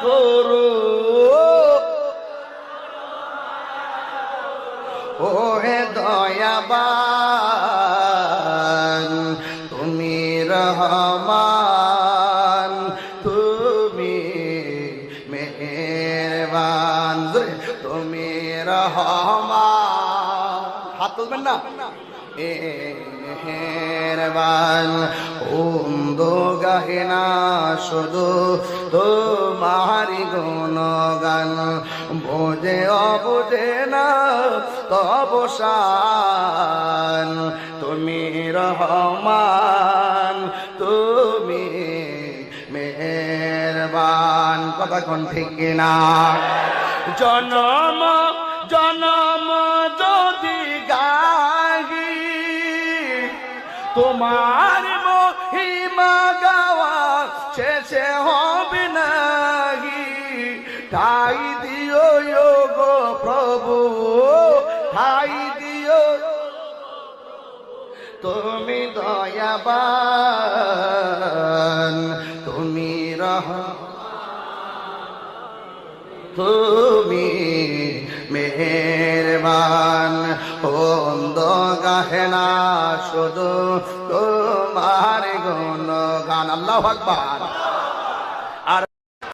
করো ও হে দয়াবান তুমি রহমান তুমি মেহেরবান তুমি রহমান হাত তুলবেন না এ মেহেরবান উন্দো গাহে না শুধু তোমারি গুণগান বোঝে অবোঝে না তব শান তুমি রহমান তুমি মেহেরবান কথা কোন ঠিক না জনম জনম যদি গাহি তোমার মহিমা গাওয়া শেষে হবে নাহি ঠাই দিও গো প্রভু ঠাই দিও তুমি দয়াবান তুমি তুমি মেহেরবান বন্ধ গাহে না শুধু তোমার গুণগান আল্লাহু আকবার।